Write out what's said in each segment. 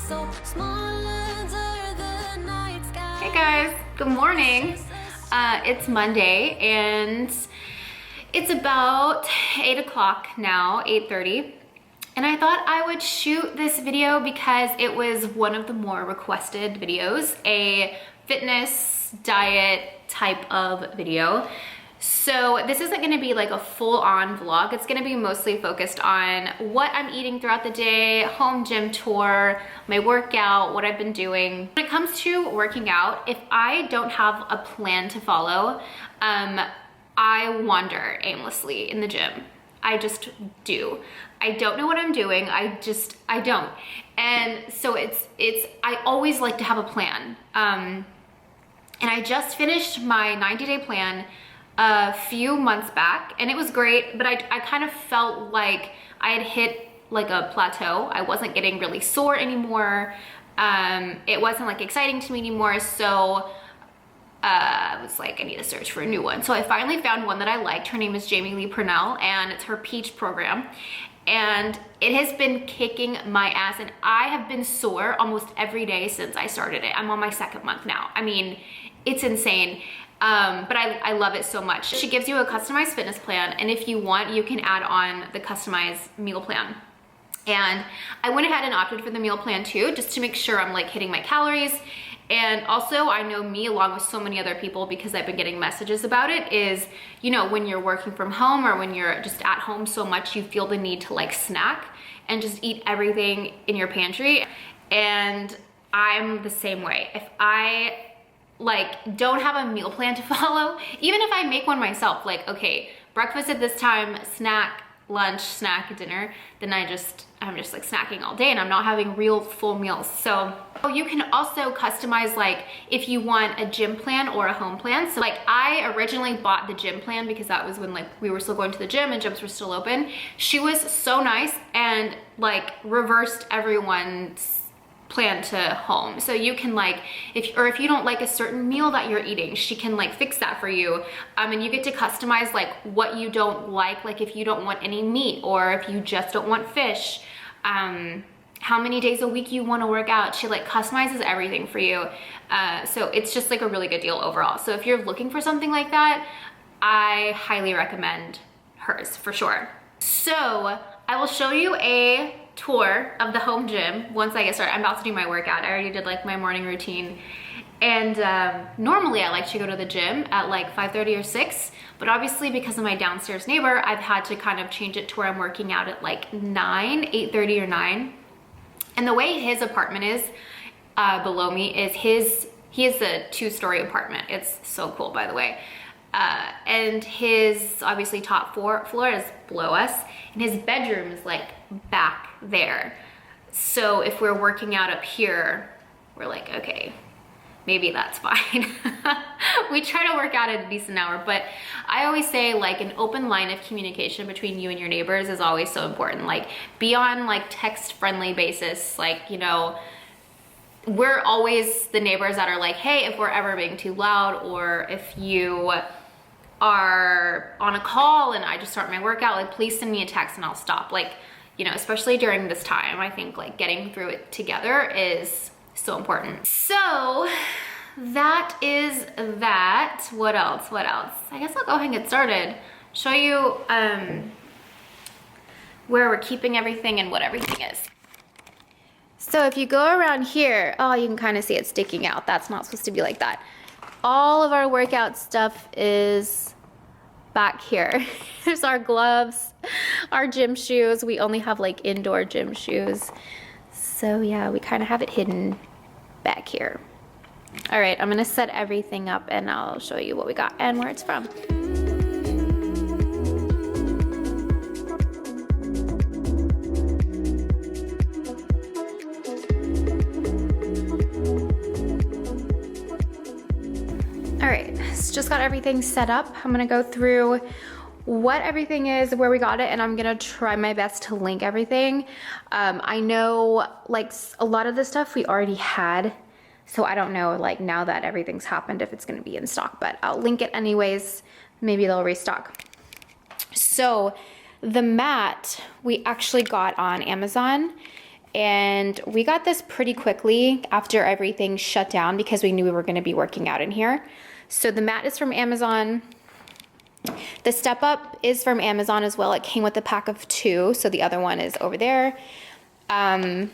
Hey guys, good morning. It's Monday and it's about 8 o'clock now, 8:30. And I thought I would shoot this video because it was one of the more requested videos, a fitness diet type of video. So this isn't gonna be like a full-on vlog. It's gonna be mostly focused on what I'm eating throughout the day, home gym tour, my workout, what I've been doing. When it comes to working out, if I don't have a plan to follow, I wander aimlessly in the gym. I just do. I don't know what I'm doing. I don't. And so I always like to have a plan. And I just finished my 90-day plan a few months back and it was great, but I kind of felt like I had hit like a plateau. I wasn't getting really sore anymore. It wasn't like exciting to me anymore. So I was like, I need to search for a new one. So I finally found one that I liked. Her name is Jamie Lee Purnell and it's her Peach program. And it has been kicking my ass and I have been sore almost every day since I started it. I'm on my second month now. I mean, it's insane. But I love it so much. She gives you a customized fitness plan, and if you want, you can add on the customized meal plan. And I went ahead and opted for the meal plan too, just to make sure I'm like hitting my calories. And also I know me, along with so many other people, because I've been getting messages about it, is, you know, when you're working from home or when you're just at home so much, you feel the need to like snack and just eat everything in your pantry. And I'm the same way. If I like don't have a meal plan to follow, even if I make one myself, like, okay, breakfast at this time, snack, lunch, snack, dinner, then I'm just like snacking all day and I'm not having real full meals. So you can also customize, like if you want a gym plan or a home plan. So like I originally bought the gym plan because that was when like we were still going to the gym and gyms were still open. She was so nice and like reversed everyone's plan to home. So you can like, if you don't like a certain meal that you're eating, she can like fix that for you. And you get to customize like what you don't like if you don't want any meat or if you just don't want fish, how many days a week you want to work out. She like customizes everything for you. So it's just like a really good deal overall. So if you're looking for something like that, I highly recommend hers for sure. So I will show you a tour of the home gym once I get started. I'm about to do my workout. I already did like my morning routine. And normally I like to go to the gym at like 5:30 or 6, but obviously because of my downstairs neighbor, I've had to kind of change it to where I'm working out at like 8:30 or 9. And the way his apartment is below me is he has a 2-story apartment. It's so cool, by the way. And his obviously top floor is below us, and his bedroom is like back there. So if we're working out up here, we're like, okay, maybe that's fine. We try to work out at a decent hour, but I always say like an open line of communication between you and your neighbors is always so important. Like be on like text friendly basis. Like, you know, we're always the neighbors that are like, hey, if we're ever being too loud, or if you are on a call and I just start my workout, like please send me a text and I'll stop. Like, you know, especially during this time, I think like getting through it together is so important. So that is that. What else? I guess I'll go ahead and get started. Show you where we're keeping everything and what everything is. So if you go around here, oh, you can kind of see it sticking out. That's not supposed to be like that. All of our workout stuff is back here. There's our gloves, our gym shoes. We only have like indoor gym shoes. So yeah, we kind of have it hidden back here. All right, I'm gonna set everything up and I'll show you what we got and where it's from. All right, so just got everything set up. I'm gonna go through what everything is, where we got it, and I'm gonna try my best to link everything. I know like a lot of the stuff we already had, so I don't know like now that everything's happened if it's gonna be in stock, but I'll link it anyways. Maybe they'll restock. So the mat we actually got on Amazon, and we got this pretty quickly after everything shut down because we knew we were going to be working out in here. So the mat is from Amazon. The Step Up is from Amazon as well. It came with a pack of 2, so the other one is over there. The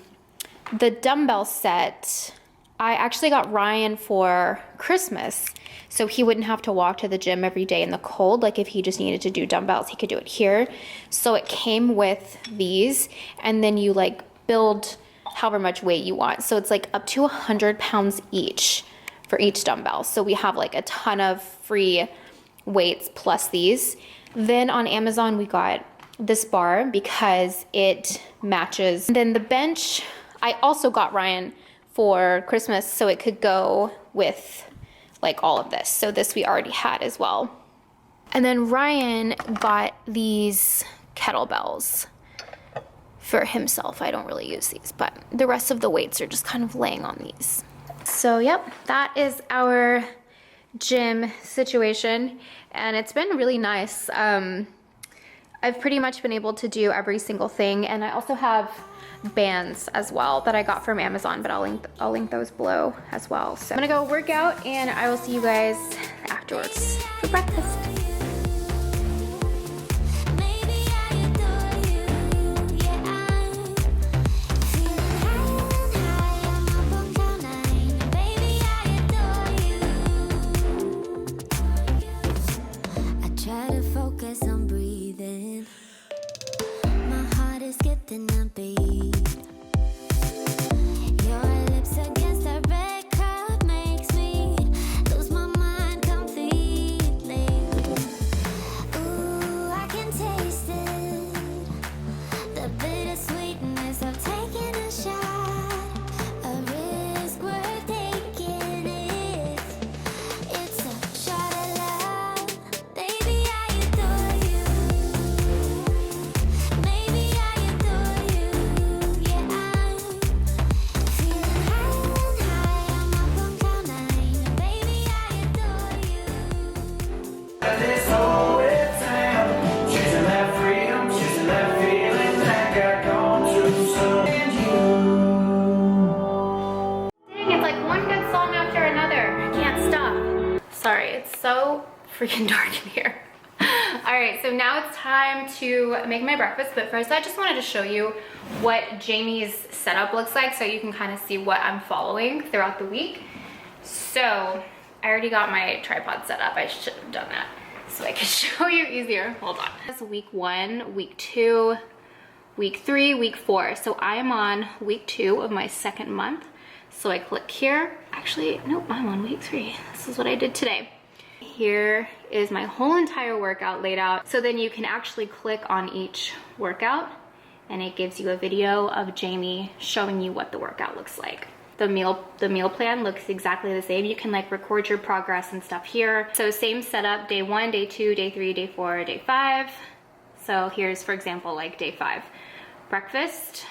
dumbbell set, I actually got Ryan for Christmas, so he wouldn't have to walk to the gym every day in the cold. Like if he just needed to do dumbbells, he could do it here. So it came with these, and then you like build however much weight you want. So it's like up to 100 pounds each for each dumbbell. So we have like a ton of free weights plus these. Then on Amazon, we got this bar because it matches. And then the bench, I also got Ryan for Christmas so it could go with like all of this. So this we already had as well. And then Ryan got these kettlebells for himself. I don't really use these, but the rest of the weights are just kind of laying on these. So yep, that is our gym situation, and it's been really nice. I've pretty much been able to do every single thing, and I also have bands as well that I got from Amazon, but I'll link those below as well. So I'm gonna go work out, and I will see you guys afterwards for breakfast. Sorry, it's so freaking dark in here. All right, so now it's time to make my breakfast, but first I just wanted to show you what Jamie's setup looks like so you can kind of see what I'm following throughout the week. So I already got my tripod set up. I should have done that so I could show you easier. Hold on. That's week 1, week 2, week 3, week 4. So I am on week 2 of my 2nd month. So I click here. Actually, nope, I'm on week 3. This is what I did today. Here is my whole entire workout laid out. So then you can actually click on each workout and it gives you a video of Jamie showing you what the workout looks like. The meal plan looks exactly the same. You can like record your progress and stuff here. So same setup, day 1, day 2, day 3, day 4, day 5. So here's, for example, like day 5. Breakfast,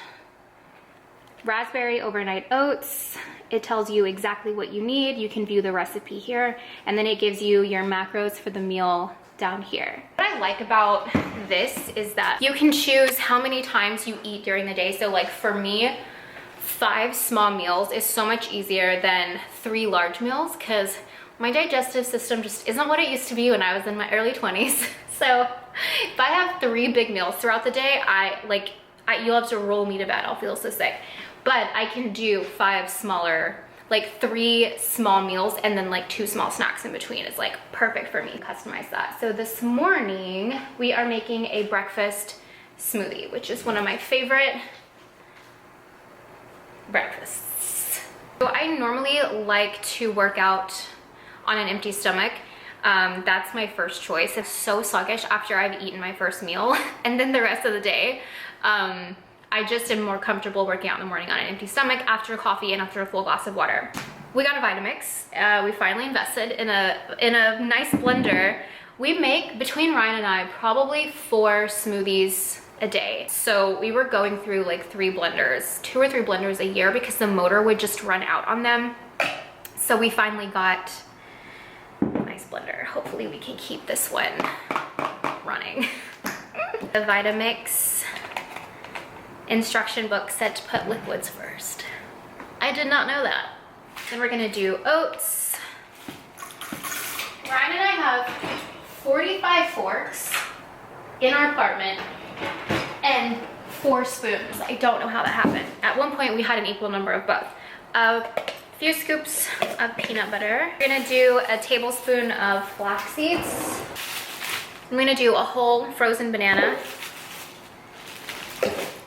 raspberry overnight oats. It tells you exactly what you need. You can view the recipe here, and then it gives you your macros for the meal down here. What I like about this is that you can choose how many times you eat during the day. So like for me, 5 small meals is so much easier than 3 large meals because my digestive system just isn't what it used to be when I was in my early 20s. So if I have 3 big meals throughout the day, you'll have to roll me to bed. I'll feel so sick. But I can do 5 smaller, like 3 small meals and then like 2 small snacks in between. It's like perfect for me. Customize that. So this morning we are making a breakfast smoothie, which is one of my favorite breakfasts. So I normally like to work out on an empty stomach. That's my first choice. It's so sluggish after I've eaten my first meal and then the rest of the day. I just am more comfortable working out in the morning on an empty stomach after coffee and after a full glass of water. We got a Vitamix. We finally invested in a nice blender. We make, between Ryan and I, probably 4 smoothies a day. So we were going through like 2 or 3 blenders a year because the motor would just run out on them. So we finally got a nice blender. Hopefully we can keep this one running. The Vitamix instruction book said to put liquids first. I did not know that. Then we're gonna do oats. Ryan and I have 45 forks in our apartment and 4 spoons. I don't know how that happened. At one point we had an equal number of both. A few scoops of peanut butter. We're gonna do a tablespoon of flax seeds. I'm gonna do a whole frozen banana.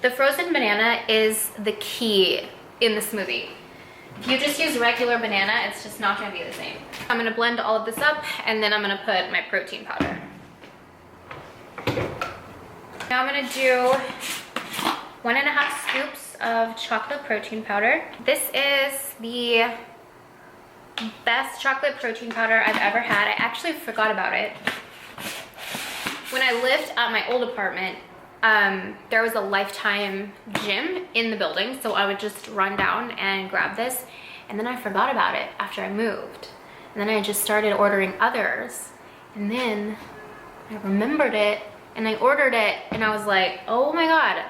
The frozen banana is the key in the smoothie. If you just use regular banana, it's just not gonna be the same. I'm gonna blend all of this up and then I'm gonna put my protein powder. Now I'm gonna do 1.5 scoops of chocolate protein powder. This is the best chocolate protein powder I've ever had. I actually forgot about it. When I lived at my old apartment, there was a Lifetime gym in the building, so I would just run down and grab this, and then I forgot about it after I moved. And then I just started ordering others, and then I remembered it, and I ordered it, and I was like, oh my god,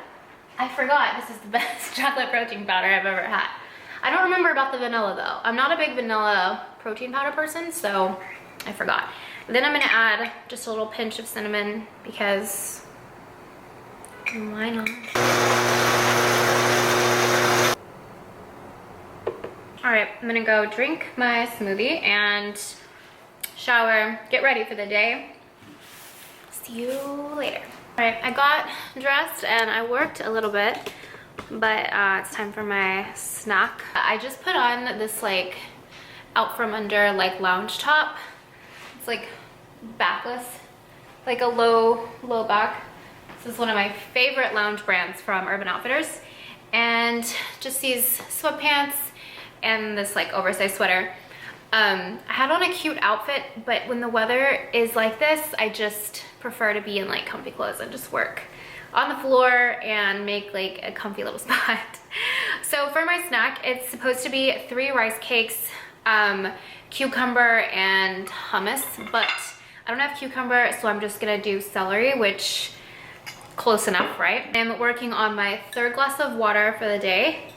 I forgot this is the best chocolate protein powder I've ever had. I don't remember about the vanilla though. I'm not a big vanilla protein powder person, so I forgot. Then I'm gonna add just a little pinch of cinnamon because why not? All right, I'm gonna go drink my smoothie and shower, get ready for the day. See you later. All right, I got dressed and I worked a little bit, but it's time for my snack. I just put on this like out from under like lounge top. It's like backless, like a low back. This is one of my favorite lounge brands from Urban Outfitters. And just these sweatpants and this like oversized sweater. I had on a cute outfit, but when the weather is like this, I just prefer to be in like comfy clothes and just work on the floor and make like a comfy little spot. So for my snack, it's supposed to be 3 rice cakes, cucumber and hummus, but I don't have cucumber, so I'm just gonna do celery, which close enough, right? I'm working on my 3rd glass of water for the day.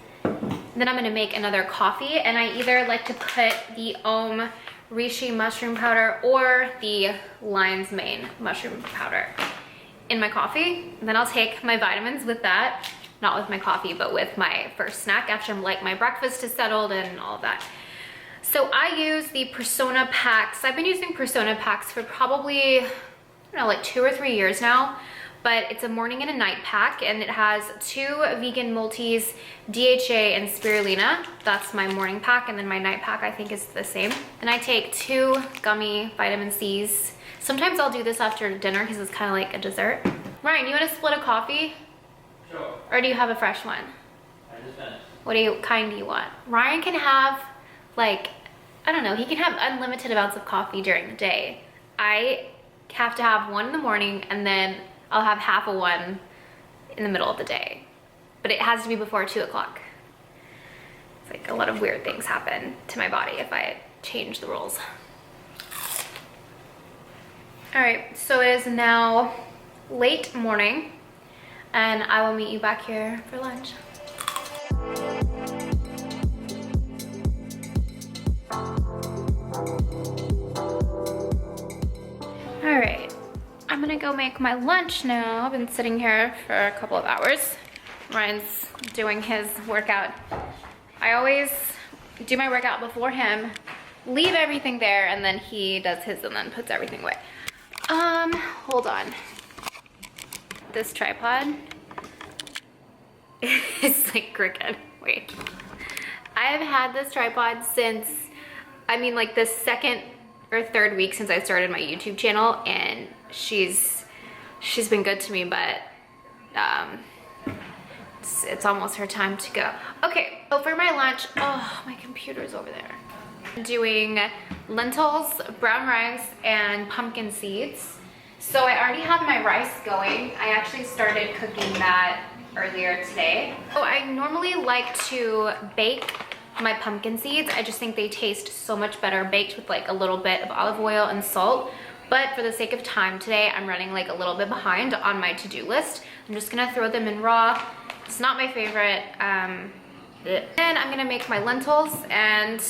Then I'm gonna make another coffee, and I either like to put the reishi mushroom powder or the lion's mane mushroom powder in my coffee. And then I'll take my vitamins with that, not with my coffee, but with my first snack after like my breakfast is settled and all of that. So I use the Persona packs. I've been using Persona packs for probably, I don't know, like 2 or 3 years now. But it's a morning and a night pack, and it has 2 vegan multis, DHA and spirulina. That's my morning pack, and then my night pack I think is the same. And I take 2 gummy vitamin C's. Sometimes I'll do this after dinner because it's kind of like a dessert. Ryan, you want to split a coffee? Sure. Or do you have a fresh one? I just finished. What kind do you want? Ryan can have like, I don't know, he can have unlimited amounts of coffee during the day. I have to have one in the morning, and then I'll have half a one in the middle of the day, but it has to be before 2 o'clock. It's like a lot of weird things happen to my body if I change the rules. All right, so it is now late morning, and I will meet you back here for lunch. All right. I'm gonna go make my lunch now. I've been sitting here for a couple of hours. Ryan's doing his workout. I always do my workout before him, leave everything there, and then he does his and then puts everything away. Hold on. This tripod is like crooked. Wait. I have had this tripod since, I mean like the 2nd or 3rd week since I started my YouTube channel, and she's been good to me, but it's almost her time to go. Okay, so for my lunch, oh, my computer's over there. I'm doing lentils, brown rice, and pumpkin seeds. So I already have my rice going. I actually started cooking that earlier today. Oh, I normally like to bake my pumpkin seeds. I just think they taste so much better baked with like a little bit of olive oil and salt. But for the sake of time today, I'm running like a little bit behind on my to-do list. I'm just gonna throw them in raw, It's not my favorite. Then I'm gonna make my lentils, and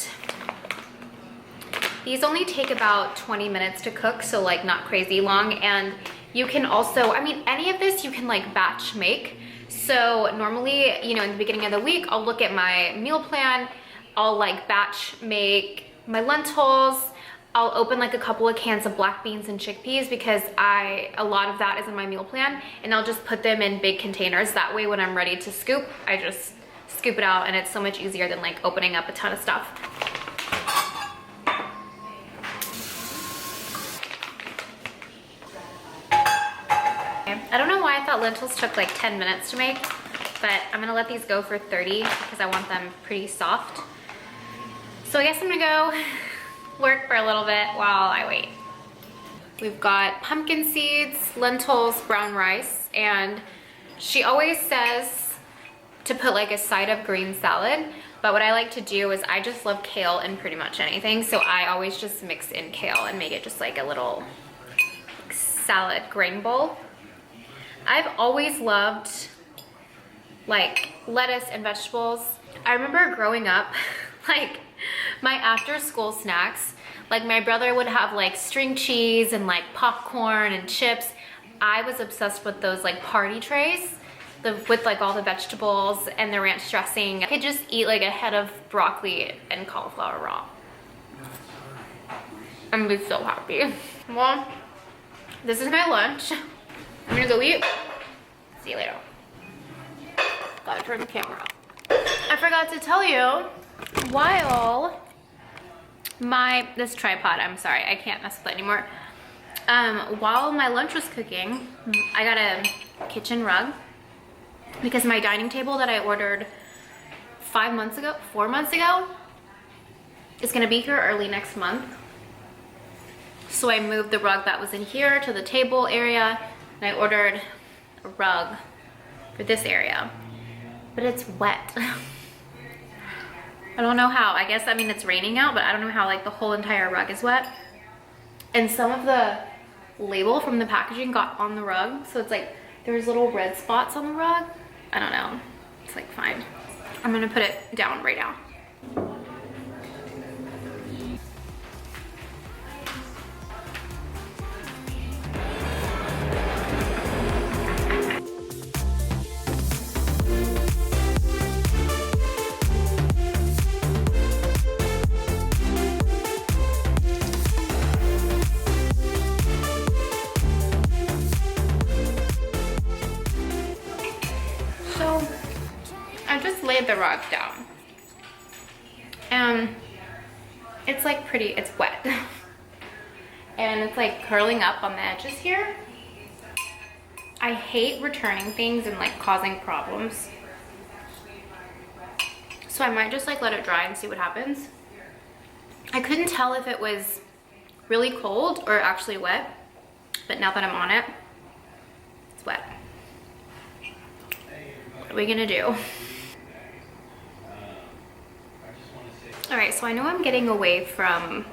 these only take about 20 minutes to cook, so like not crazy long. And you can also, I mean, any of this you can like batch make. So normally, you know, in the beginning of the week, I'll look at my meal plan, I'll like batch make my lentils, I'll open like a couple of cans of black beans and chickpeas because a lot of that is in my meal plan, and I'll just put them in big containers. That way when I'm ready to scoop, I just scoop it out, and it's so much easier than like opening up a ton of stuff. I don't know why I thought lentils took like 10 minutes to make, but I'm gonna let these go for 30 because I want them pretty soft. So I guess I'm gonna go work for a little bit while I wait. We've got pumpkin seeds, lentils, brown rice, and she always says to put like a side of green salad, but what I like to do is I just love kale in pretty much anything, so I always just mix in kale and make it just like a little salad grain bowl. I've always loved like lettuce and vegetables. I remember growing up, like my after school snacks, like my brother would have like string cheese and like popcorn and chips. I was obsessed with those like party trays with like all the vegetables and the ranch dressing. I could just eat like a head of broccoli and cauliflower raw and be so happy. Well, this is my lunch. I'm gonna go eat. See you later. Gotta turn the camera off. I forgot to tell you, while this tripod, I'm sorry, I can't mess with it anymore. While my lunch was cooking, I got a kitchen rug because my dining table that I ordered 4 months ago, is gonna be here early next month. So I moved the rug that was in here to the table area, and I ordered a rug for this area, but it's wet. I don't know how. I guess, I mean, it's raining out, but I don't know how like the whole entire rug is wet. And some of the label from the packaging got on the rug, so it's like there's little red spots on the rug. I don't know. It's like fine. I'm gonna put it down right now. Laid the rug down, and it's like it's wet, and it's like curling up on the edges here. I hate returning things and like causing problems, so I might just like let it dry and see what happens. I couldn't tell if it was really cold or actually wet, but now that I'm on it, it's wet. What are we gonna do? All right, so I know I'm getting away from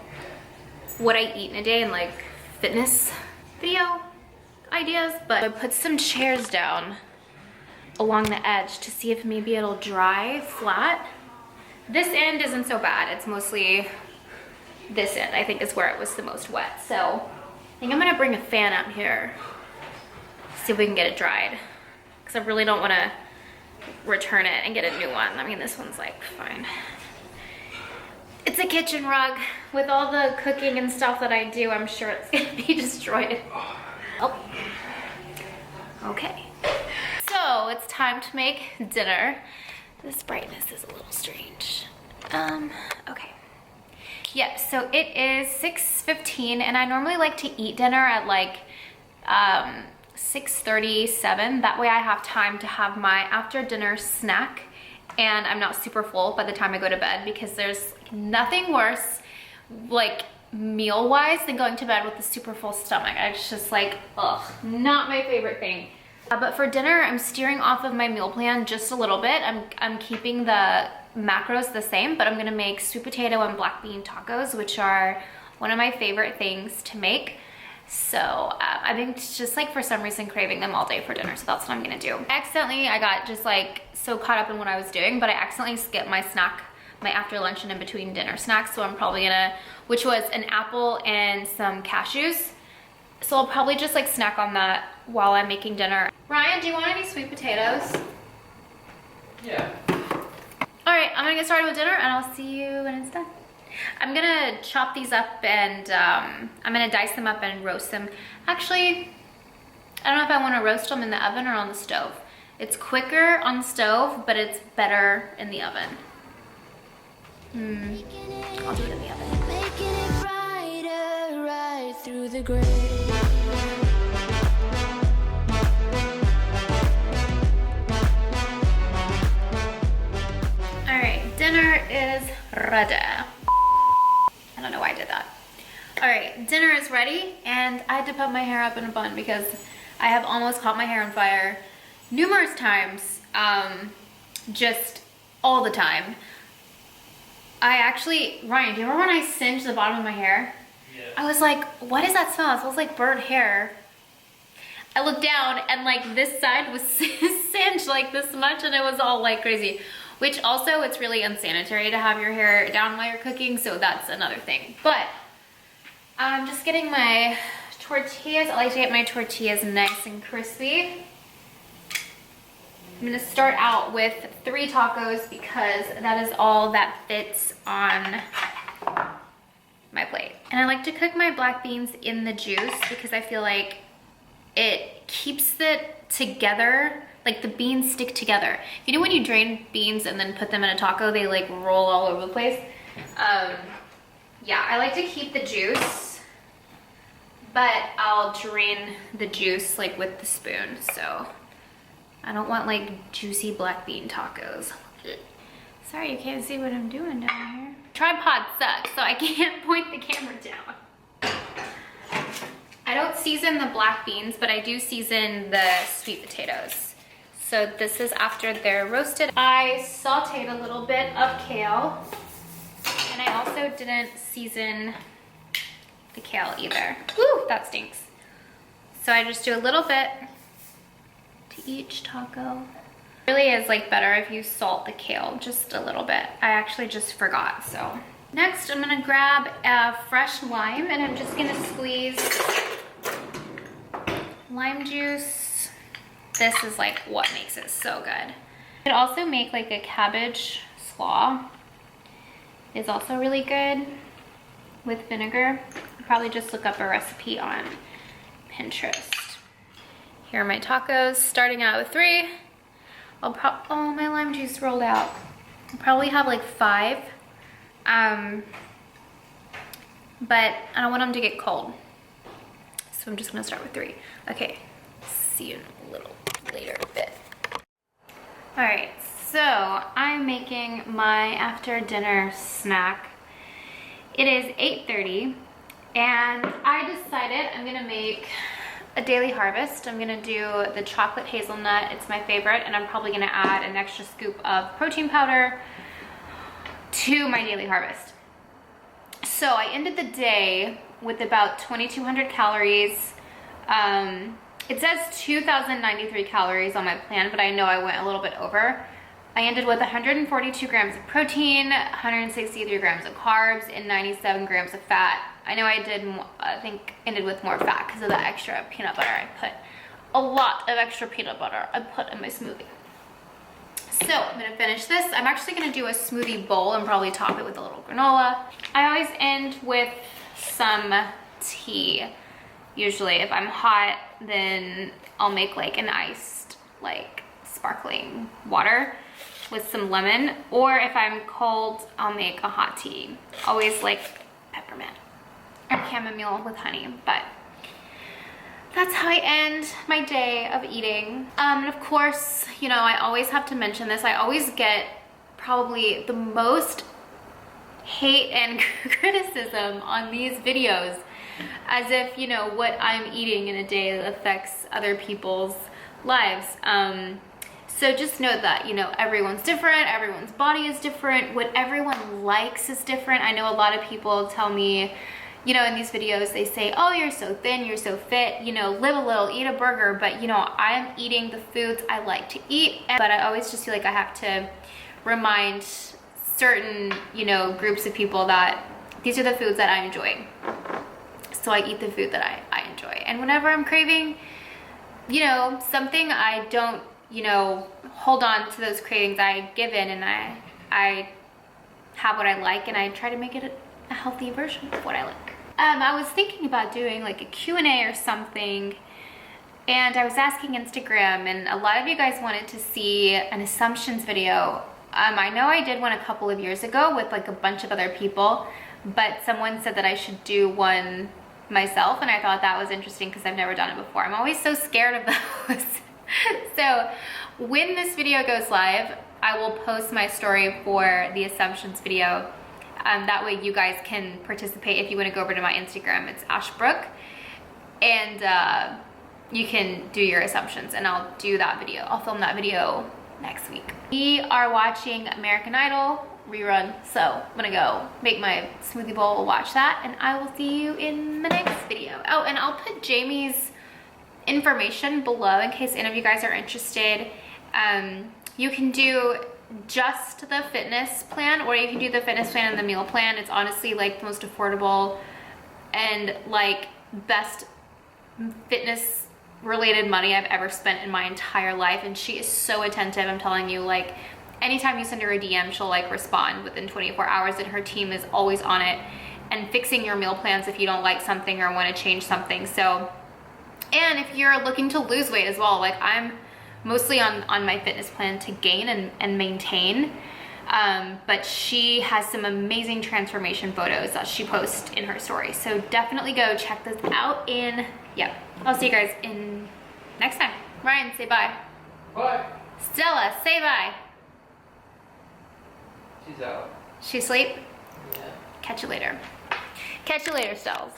what I eat in a day and like fitness video ideas, but I put some chairs down along the edge to see if maybe it'll dry flat. This end isn't so bad. It's mostly this end, I think, is where it was the most wet. So I think I'm gonna bring a fan out here, see if we can get it dried, because I really don't wanna return it and get a new one. I mean, this one's like fine. It's a kitchen rug. With all the cooking and stuff that I do, I'm sure it's gonna be destroyed. Oh, okay. So it's time to make dinner. This brightness is a little strange. Okay. Yep, so it is 6:15, and I normally like to eat dinner at like 6:37. That way I have time to have my after dinner snack, and I'm not super full by the time I go to bed, because there's nothing worse, like meal-wise, than going to bed with a super full stomach. It's just like, ugh, not my favorite thing. But for dinner, I'm steering off of my meal plan just a little bit. I'm keeping the macros the same, but I'm gonna make sweet potato and black bean tacos, which are one of my favorite things to make. So I've been just like for some reason craving them all day for dinner, so that's what I'm gonna do. Accidentally, I got just like so caught up in what I was doing, but I accidentally skipped my snack, my after lunch and in between dinner snacks, so I'm probably gonna, which was an apple and some cashews. So I'll probably just like snack on that while I'm making dinner. Ryan, do you want any sweet potatoes? Yeah. All right, I'm gonna get started with dinner and I'll see you when it's done. I'm gonna chop these up and I'm gonna dice them up and roast them. Actually, I don't know if I wanna roast them in the oven or on the stove. It's quicker on the stove, but it's better in the oven. I'll do it in the oven. Making it brighter right through the gray. All right, dinner is ready. I don't know why I did that. All right, dinner is ready, and I had to put my hair up in a bun because I have almost caught my hair on fire numerous times, just all the time. I actually, Ryan, do you remember when I singed the bottom of my hair? Yeah. I was like, what is that smell? It smells like burnt hair. I looked down and like this side was singed like this much and it was all like crazy. Which also, it's really unsanitary to have your hair down while you're cooking, so that's another thing. But I'm just getting my tortillas. I like to get my tortillas nice and crispy. I'm gonna start out with 3 tacos because that is all that fits on my plate. And I like to cook my black beans in the juice because I feel like it keeps it together. Like the beans stick together. You know when you drain beans and then put them in a taco, they like roll all over the place? Yeah, I like to keep the juice, but I'll drain the juice like with the spoon. So I don't want like juicy black bean tacos. Sorry, you can't see what I'm doing down here. Tripod sucks, so I can't point the camera down. I don't season the black beans, but I do season the sweet potatoes. So this is after they're roasted. I sauteed a little bit of kale, and I also didn't season the kale either. Woo, that stinks. So I just do a little bit to each taco. It really is like better if you salt the kale just a little bit. I actually just forgot, so. Next, I'm gonna grab a fresh lime, and I'm just gonna squeeze lime juice. This is like what makes it so good. You could also make like a cabbage slaw. It's also really good with vinegar. I'll probably just look up a recipe on Pinterest. Here are my tacos, starting out with 3. Oh, my lime juice rolled out. I'll probably have like 5. But I don't want them to get cold. So I'm just gonna start with 3. Okay, see you in a little later bit. All right, so I'm making my after dinner snack. It is 8:30 and I decided I'm gonna make a daily harvest. I'm gonna do the chocolate hazelnut. It's my favorite, and I'm probably gonna add an extra scoop of protein powder to my daily harvest. So I ended the day with about 2,200 calories. It says 2,093 calories on my plan, but I know I went a little bit over. I ended with 142 grams of protein, 163 grams of carbs, and 97 grams of fat. I know I did, I think ended with more fat because of the extra peanut butter I put. A lot of extra peanut butter I put in my smoothie. So I'm gonna finish this. I'm actually gonna do a smoothie bowl and probably top it with a little granola. I always end with some tea. Usually if I'm hot, then I'll make like an iced, like sparkling water with some lemon. Or if I'm cold, I'll make a hot tea. Always like peppermint or chamomile with honey, but that's how I end my day of eating. And of course, you know, I always have to mention this. I always get probably the most hate and criticism on these videos, as if, you know, what I'm eating in a day affects other people's lives. So just know that, you know, everyone's different, everyone's body is different, what everyone likes is different. I know a lot of people tell me, you know, in these videos, they say, oh, you're so thin, you're so fit, you know, live a little, eat a burger. But, you know, I'm eating the foods I like to eat. But I always just feel like I have to remind certain, you know, groups of people that these are the foods that I enjoy. So I eat the food that I enjoy. And whenever I'm craving, you know, something, I don't, you know, hold on to those cravings. I give in and I have what I like, and I try to make it a healthy version of what I like. I was thinking about doing like a Q&A or something, and I was asking Instagram, and a lot of you guys wanted to see an assumptions video. I know I did one a couple of years ago with like a bunch of other people, but someone said that I should do one myself, and I thought that was interesting because I've never done it before. I'm always so scared of those. So when this video goes live, I will post my story for the assumptions video. That way you guys can participate. If you want to go over to my Instagram, it's ashbrooke, and you can do your assumptions, and I'll do that video. I'll film that video next week. We are watching American Idol rerun, so I'm gonna go make my smoothie bowl, watch that, and I will see you in the next video. Oh, and I'll put Jamie's information below in case any of you guys are interested. You can do just the fitness plan, or you can do the fitness plan and the meal plan. It's honestly like the most affordable and like best fitness related money I've ever spent in my entire life. And she is so attentive, I'm telling you. Like anytime you send her a DM, she'll like respond within 24 hours, and her team is always on it and fixing your meal plans if you don't like something or want to change something. So, and if you're looking to lose weight as well, like I'm mostly on my fitness plan to gain and maintain, but she has some amazing transformation photos that she posts in her story. So definitely go check this out. And yeah, I'll see you guys in next time. Ryan, say bye. Bye. Stella, say bye. She's out. She asleep? Yeah. Catch you later. Catch you later, Stells.